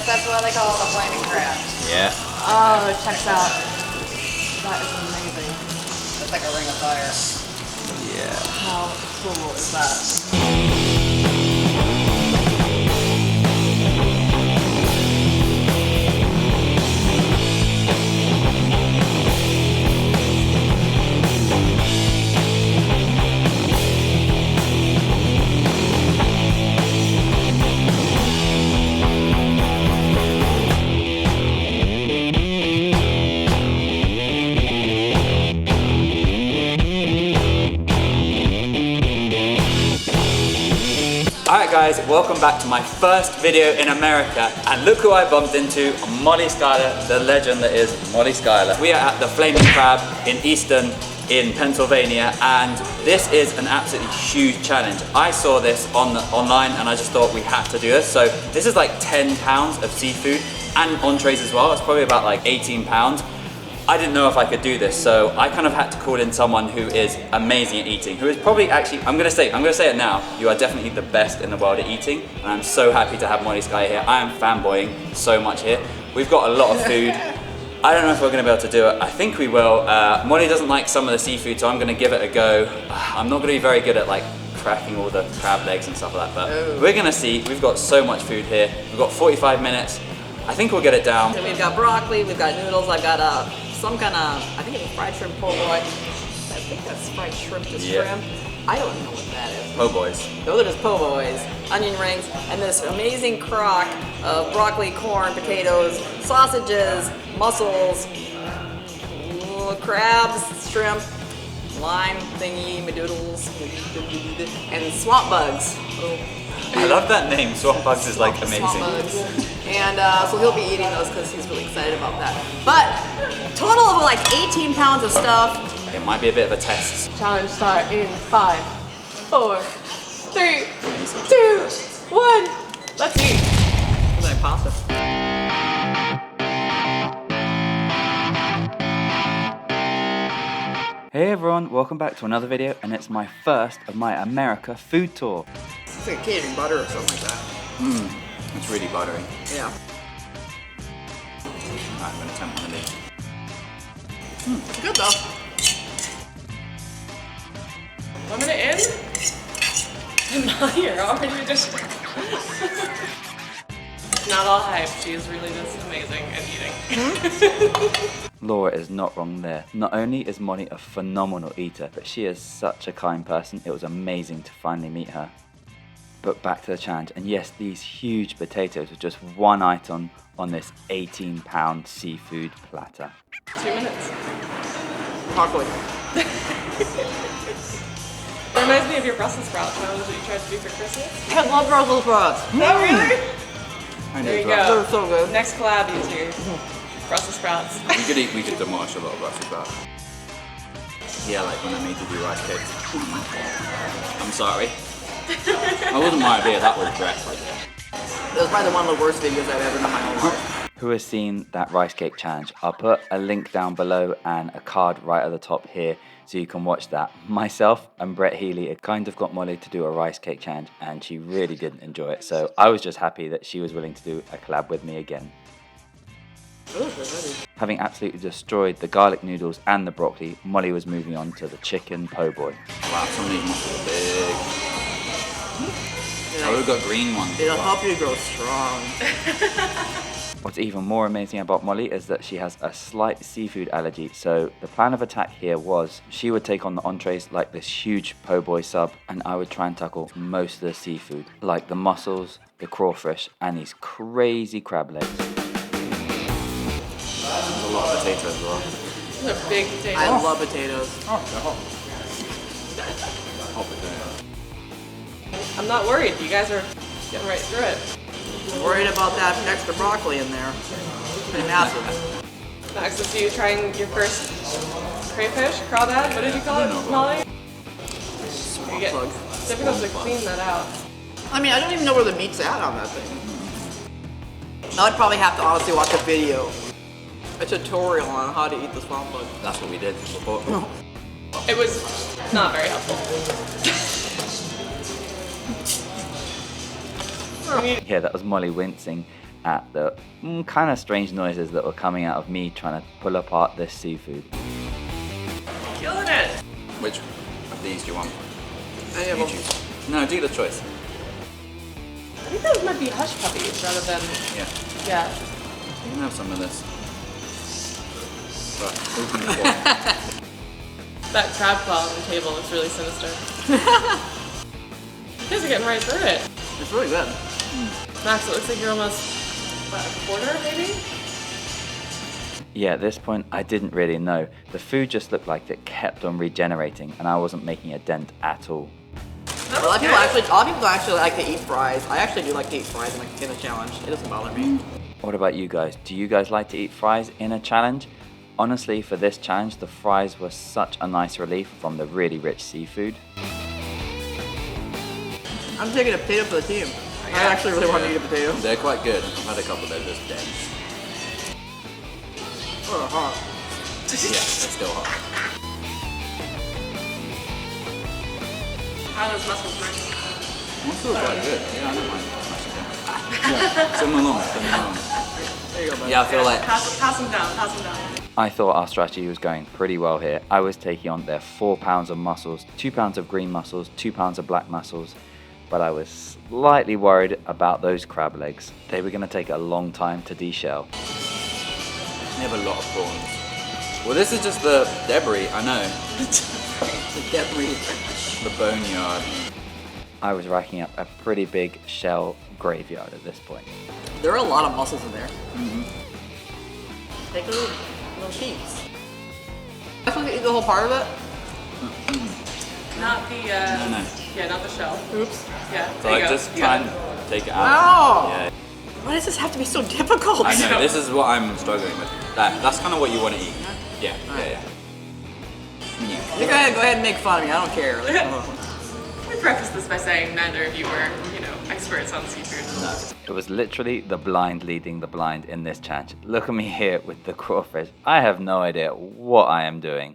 guess that's why they call it a flaming crab. Yeah. Oh, it checks out. That is amazing. It's like a ring of fire. Yeah. How cool is that? Alright guys, welcome back to my first video in America, and look who I bumped into, Molly Schuyler, the legend that is Molly Schuyler. We are at the Flaming Crab in Easton in Pennsylvania, and this is an absolutely huge challenge. I saw this online and I just thought we had to do this. So this is like 10 pounds of seafood and entrees as well. It's probably about like 18 pounds. I didn't know if I could do this, so I kind of had to call in someone who is amazing at eating, who is probably actually, I'm gonna say it now, you are definitely the best in the world at eating, and I'm so happy to have Molly Schuyler here. I am fanboying so much here. We've got a lot of food. I don't know if we're gonna be able to do it. I think we will. Molly doesn't like some of the seafood, so I'm gonna give it a go. I'm not gonna be very good at like cracking all the crab legs and stuff like that, but we're gonna see. We've got so much food here. We've got 45 minutes. I think we'll get it down. So we've got broccoli, we've got noodles, I've got some kind of, I think it's a fried shrimp po' boy. I think that's fried shrimp to shrimp. I don't know what that is. Po' boys. Those are just po' boys, onion rings, and this amazing crock of broccoli, corn, potatoes, sausages, mussels, crabs, shrimp, lime thingy, madoodles, and swamp bugs. I love that name. Swamp bugs is like amazing. Swamp bugs. And so he'll be eating those because he's really excited about that. But total of like 18 pounds of stuff. It might be a bit of a test. Challenge start in 5, 4, 3, 2, 1. Let's eat. Is that pasta? Hey everyone, welcome back to another video, and it's my first of my America food tour. It's like Cajun butter or something like that. It's really buttery. Yeah. Alright, I'm gonna attempt one of these. It's good though. 1 minute in. And Molly, you're already just. Not all hype. She is really just amazing at eating. Laura is not wrong there. Not only is Molly a phenomenal eater, but she is such a kind person. It was amazing to finally meet her. But back to the challenge, and yes, these huge potatoes are just one item on this 18-pound seafood platter. 2 minutes. Broccoli. It reminds me of your Brussels sprout challenge that you tried to do for Christmas. I love Brussels sprouts. Oh, really? There you go. They're so good. Next collab, you two. Brussels sprouts. We could demolish a lot of Brussels sprouts. Yeah, like when I made you do rice cakes. I'm sorry. That wasn't my idea, that was Brett's idea. It was probably one of the worst videos I've ever done in my whole life. Who has seen that rice cake challenge? I'll put a link down below and a card right at the top here so you can watch that. Myself and Brett Healy had kind of got Molly to do a rice cake challenge, and she really didn't enjoy it, so I was just happy that she was willing to do a collab with me again. Having absolutely destroyed the garlic noodles and the broccoli, Molly was moving on to the chicken po' boy. Wow, some of these muscles are big. Oh, we've got green ones. It'll help you grow strong. What's even more amazing about Molly is that she has a slight seafood allergy, so the plan of attack here was she would take on the entrees like this huge po' boy sub, and I would try and tackle most of the seafood, like the mussels, the crawfish, and these crazy crab legs. There's a lot of potatoes as well. Those are big potatoes. I love potatoes. Oh, they're hot. Hot potatoes. I'm not worried. You guys are getting right through it. I'm worried about that extra broccoli in there. It's pretty massive. Next is you trying your first crayfish, crawdad. What did you call it, Molly? You get difficult to clean that out. I mean, I don't even know where the meat's at on that thing. I would probably have to honestly watch a video. A tutorial on how to eat the swamp bug. That's what we did before. It was not very helpful. Yeah, that was Molly wincing at the kind of strange noises that were coming out of me trying to pull apart this seafood. Killing it. Which of these do you want? Any of You them. choose. No, do the choice. I think those might be hush puppies rather than, Yeah, yeah. you can have some of this. Right, open the door. That crab claw on the table looks really sinister. You guys are getting right through it. It's really good. Max, it looks like you're almost, what, a quarter maybe? Yeah, at this point, I didn't really know. The food just looked like it kept on regenerating, and I wasn't making a dent at all. A lot of people actually like to eat fries. I actually do like to eat fries in a challenge. It doesn't bother me. What about you guys? Do you guys like to eat fries in a challenge? Honestly, for this challenge, the fries were such a nice relief from the really rich seafood. I'm taking a potato for the team. I actually really want to eat a potato. They're quite good. I've had a couple that are just dead. Oh, hot. Yeah, they're still hot. How are those muscles working? That's still quite good. Yeah, I don't mind. Yeah, send them along. There you go, buddy. Yeah, I feel like Pass them down, pass them down. I thought our strategy was going pretty well here. I was taking on their 4 pounds of mussels, 2 pounds of green mussels, 2 pounds of black mussels, but I was slightly worried about those crab legs. They were going to take a long time to deshell. They have a lot of prawns. Well, this is just the debris, I know. The debris. The boneyard. I was racking up a pretty big shell graveyard at this point. There are a lot of mussels in there. Take a little sheets. Am I supposed to eat the whole part of it? Not the, No. yeah, not the shell. Oops. Yeah, So there you I go. just You try got and it. take it out. Wow. Yeah. Why does this have to be so difficult? I know, this is what I'm struggling with. That's kind of what you want to eat. Yeah. You go ahead and make fun of me. I don't care. We preface this by saying neither of you were, experts on seafood. It was literally the blind leading the blind in this challenge. Look at me here with the crawfish. I have no idea what I am doing.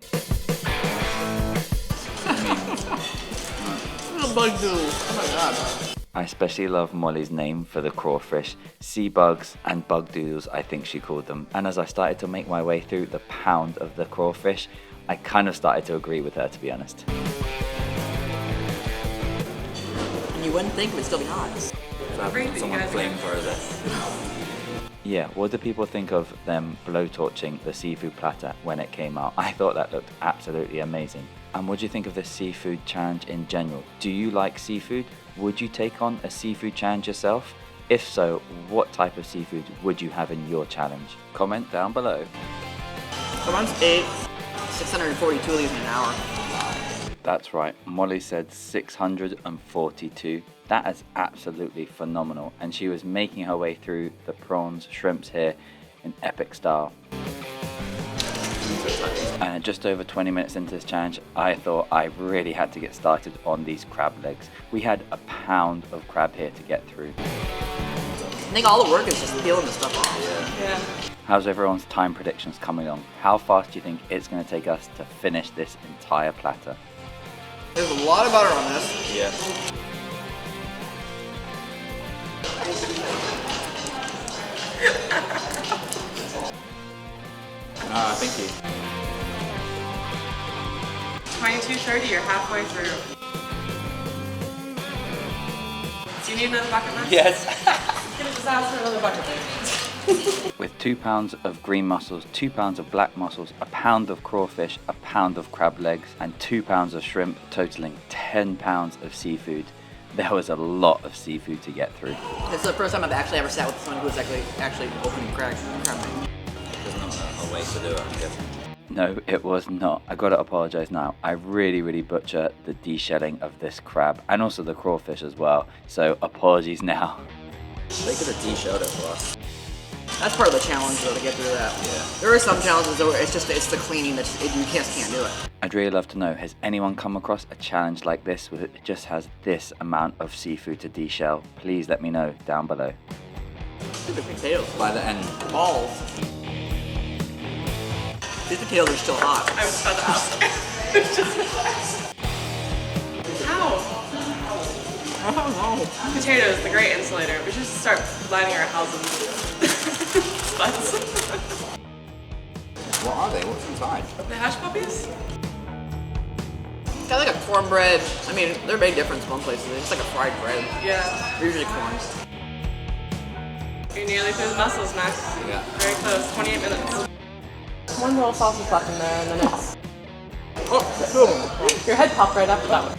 Little bug doodle. Oh my god. I especially love Molly's name for the crawfish. Sea bugs and bug doodles, I think she called them. And as I started to make my way through the pound of the crawfish, I kind of started to agree with her, to be honest. And you wouldn't think it would still be hot. Great that you guys Yeah, what do people think of them blowtorching the seafood platter when it came out? I thought that looked absolutely amazing. And what do you think of the seafood challenge in general? Do you like seafood? Would you take on a seafood challenge yourself? If so, what type of seafood would you have in your challenge? Comment down below. Someone's ate 642 of these in an hour. That's right, Molly said 642. That is absolutely phenomenal. And she was making her way through the prawns, shrimps here in epic style. And just over 20 minutes into this challenge, I thought I really had to get started on these crab legs. We had a pound of crab here to get through. I think all the work is just peeling the stuff off. Yeah. How's everyone's time predictions coming along? How fast do you think it's going to take us to finish this entire platter? There's a lot of butter on this. Yeah. Thank you. 22:30, you're halfway through. Do you need another bucket, Max? Yes. Gonna just ask for another bucket, please. With 2 pounds of green mussels, 2 pounds of black mussels, a pound of crawfish, a pound of crab legs, and 2 pounds of shrimp, totaling 10 pounds of seafood. There was a lot of seafood to get through. This is the first time I've actually ever sat with someone who's actually opening crab meat. There's not a way to do it, I'm guessing. No, it was not. I gotta apologize now. I really butchered the deshelling of this crab and also the crawfish as well. So apologies now. They could have deshelled it for us. That's part of the challenge though, to get through that. Yeah. There are some challenges though where it's the cleaning that you just can't do it. I'd really love to know, has anyone come across a challenge like this where it just has this amount of seafood to deshell? Please let me know down below. Look at the potatoes. By the end. Balls. These potatoes are still hot. I was about to ask. How? I don't know. Potatoes, the great insulator. We should just start lining our houses with spots. What are they? What's inside? The hash puppies? It's got like a cornbread. I mean, they're a big difference in one place. It's like a fried bread. Yeah. They're usually corn. You're nearly through the mussels, Max. Yeah. Very close, 28 minutes. One little sausage left in there and then it's... Oh, Your head popped right up with that one.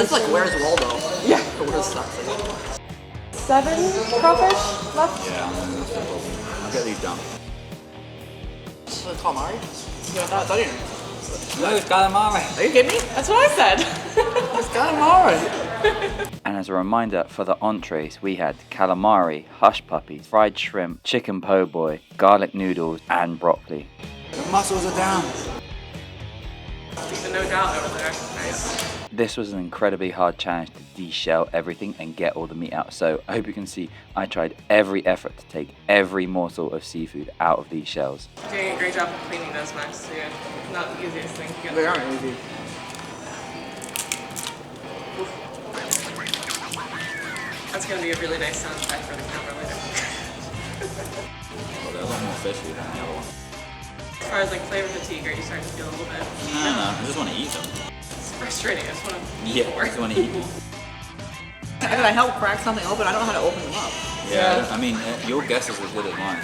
it's like Where's Waldo? Yeah. Where's something? 7 crawfish left? Yeah. I'll get these done. Is it calamari? Yeah, I thought you knew. No, it's calamari. Are you kidding me? That's what I said. It's calamari. And as a reminder, for the entrees, we had calamari, hush puppies, fried shrimp, chicken po' boy, garlic noodles, and broccoli. The mussels are down. The no doubt over there. Nice. This was an incredibly hard challenge to de-shell everything and get all the meat out. So I hope you can see I tried every effort to take every morsel of seafood out of these shells. You're doing a great job of cleaning those, Max. So yeah, not the easiest thing to get. They aren't easy. That's going to be a really nice sound effect for the camera later. Well, they're a lot more fishy than the other one. As far as like flavor fatigue, are you starting to feel a little bit? No, I just want to eat them. It's frustrating. I just want to eat Yeah, more. I just want to eat them. If I help crack something open, I don't know how to open them up. Yeah, I mean, your guess is as good as mine.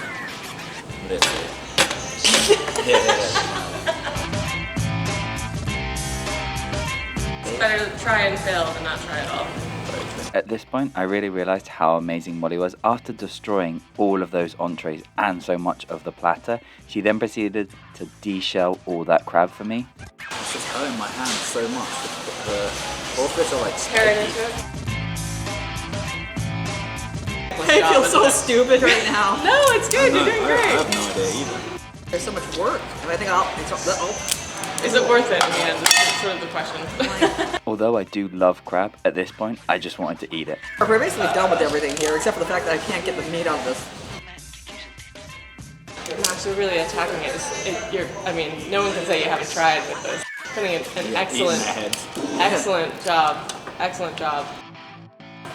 Let's see. Yeah. It's better to try and fail than not try at all. At this point, I really realized how amazing Molly was. After destroying all of those entrees and so much of the platter, she then proceeded to de-shell all that crab for me. It's just hurting my hand so much. The crawfish are like Tearing into it. I feel so stupid right now. No, it's good. You're doing I great. have no idea either. There's so much work. And I think Is it worth it in the end? That's sort of the question. Although I do love crab, at this point, I just wanted to eat it. We're basically done with everything here, except for the fact that I can't get the meat out of this. Max, you're really attacking it. I mean, no one can say you haven't tried with this. Putting in an excellent job. Excellent job.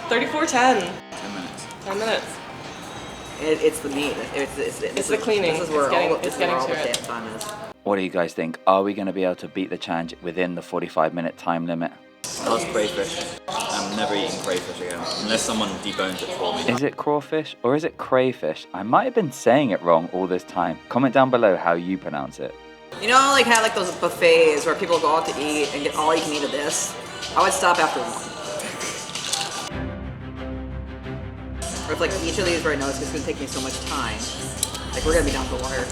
34:10. 10 minutes. 10 minutes. It's the meat. It's the cleaning. This is where all the to it. time is. What do you guys think? Are we going to be able to beat the challenge within the 45-minute time limit? I love crayfish. I'm never eating crayfish again, unless someone debones it for me. Is it crawfish or is it crayfish? I might have been saying it wrong all this time. Comment down below how you pronounce it. You know, like have like those buffets where people go out to eat and get all you can eat of this. I would stop after one. Or if like each of these right now, it's just gonna take me so much time. Like we're gonna be down to the wire.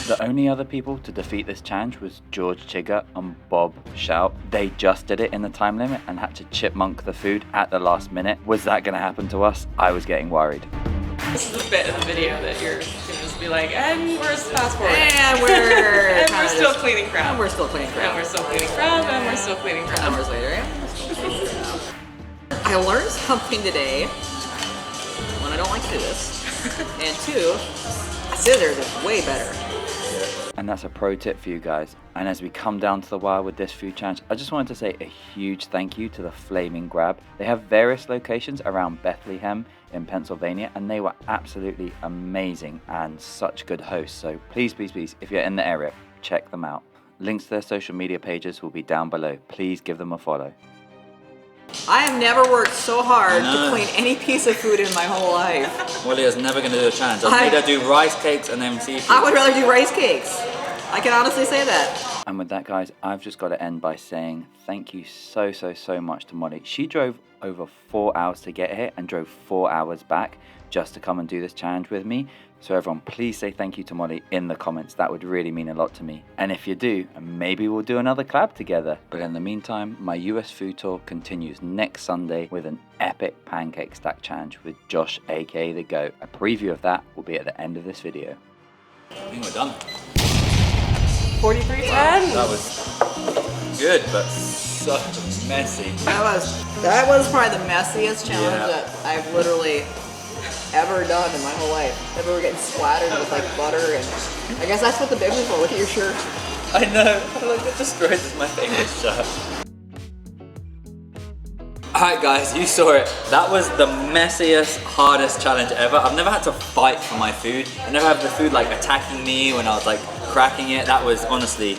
The only other people to defeat this challenge was George Chigger and Bob Shout. They just did it in the time limit and had to chipmunk the food at the last minute. Was that going to happen to us? I was getting worried. This is a bit of the video that you're going to just be like, and we're fast forward. And we're and we're still cleaning crab. And we're still cleaning crab. And we're still cleaning crab. And we're still cleaning crab. Hours later, yeah. I learned something today. One, I don't like to do this. And two, scissors is way better. And that's a pro tip for you guys. And as we come down to the wire with this food challenge, I just wanted to say a huge thank you to the Flaming Grab. They have various locations around Bethlehem in Pennsylvania, and they were absolutely amazing and such good hosts. So please, please, please, if you're in the area, check them out. Links to their social media pages will be down below. Please give them a follow. I have never worked so hard to clean any piece of food in my whole life. Wally's never going to do a challenge. I'll either do rice cakes and then seafood. I would rather do rice cakes. I can honestly say that. And with that, guys, I've just got to end by saying thank you so much to Molly. She drove over 4 hours to get here and drove 4 hours back just to come and do this challenge with me. So everyone, please say thank you to Molly in the comments. That would really mean a lot to me. And if you do, maybe we'll do another collab together. But in the meantime, my US food tour continues next Sunday with an epic pancake stack challenge with Josh, aka The Goat. A preview of that will be at the end of this video. I think we're done. 43:10. That was good, but so messy. That was probably the messiest challenge that I've literally ever done in my whole life. I remember getting splattered with like butter, and I guess that's what the bib is for. Look at your shirt. I know. Look, it destroyed my favorite shirt. Alright guys, you saw it. That was the messiest, hardest challenge ever. I've never had to fight for my food. I never had the food like attacking me when I was like cracking it. That was honestly,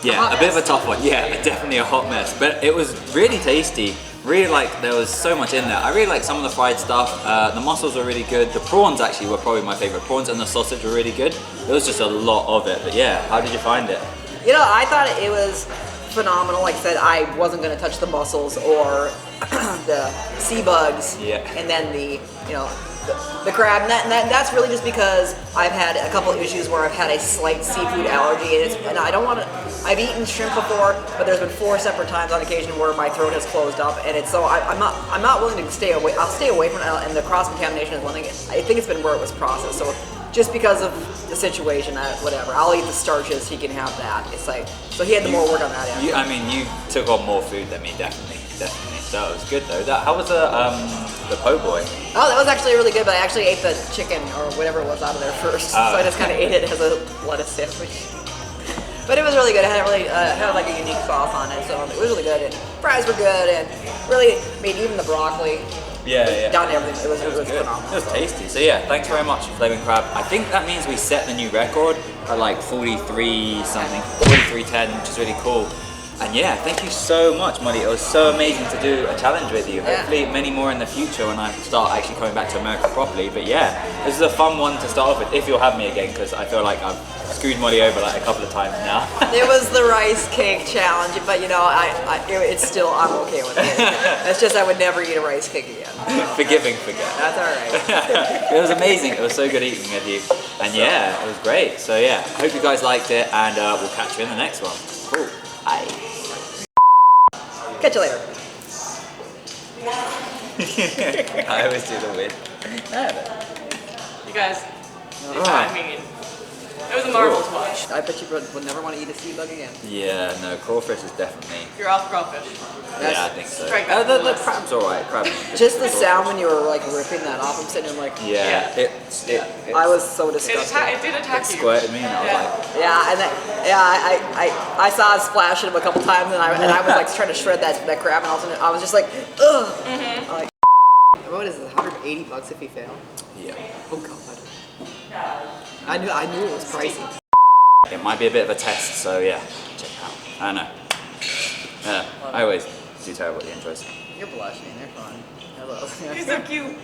yeah, a bit of a tough one. Yeah, definitely a hot mess. But it was really tasty. Really like, there was so much in there. I really like some of the fried stuff. The mussels were really good. The prawns actually were probably my favorite. Prawns and the sausage were really good. There was just a lot of it. But yeah, how did you find it? You know, I thought it was phenomenal. Like I said, I wasn't going to touch the mussels or the sea bugs, and then the crab. And that's really just because I've had a couple of issues where I've had a slight seafood allergy, and I don't want to. I've eaten shrimp before, but there's been 4 separate times on occasion where my throat has closed up, and it's so I'm not willing to stay away. I'll stay away from it, and the cross contamination is one thing. I think it's been where it was processed. So just because of the situation, whatever. I'll eat the starches. He can have that. It's like, so he had more work on that end. I mean, you took on more food than me, definitely. So it was good though. How was the po' boy? Oh, that was actually really good, but I actually ate the chicken or whatever it was out of there first. So I just kind of ate it as a lettuce sandwich. But it was really good. It had like a unique sauce on it, so it was really good. And fries were good, and really made even the broccoli. Down to everything. It was good. Phenomenal. It was tasty. So yeah, thanks very much, Flaming Crab. I think that means we set the new record at like 43 something, 43:10, which is really cool. And yeah, thank you so much, Molly. It was so amazing to do a challenge with you. Hopefully many more in the future when I start actually coming back to America properly. But yeah, this is a fun one to start off with if you'll have me again, because I feel like I've screwed Molly over like a couple of times now. It was the rice cake challenge, but you know, it's still, I'm okay with it. It's just I would never eat a rice cake again. Forgiving, forget. That's alright. It was amazing. It was so good eating with you. And yeah, it was great. So yeah, hope you guys liked it, and we'll catch you in the next one. Cool. Bye. Catch you later. I always do the weird. You guys, I mean, it was a marvelous watch. I bet you would never want to eat a sea bug again. Yeah, no, crawfish is definitely. You're off crawfish. Yeah, I think so. The crab's alright. Crab. Just the sound when you were like ripping that off, I'm sitting there like. I was so disgusted. It did attack you. Squirted me, and I was like. Yeah, and I saw it splash him a couple times, and I was like trying to shred that crab, and I was just like, ugh. Like, what is this? $180 if he failed. Yeah. Oh god. I knew it was pricey. It might be a bit of a test, so yeah, check it out. I know. Yeah, I always do terrible at the intros. You're blushing. They're fun. Hello. You're so cute.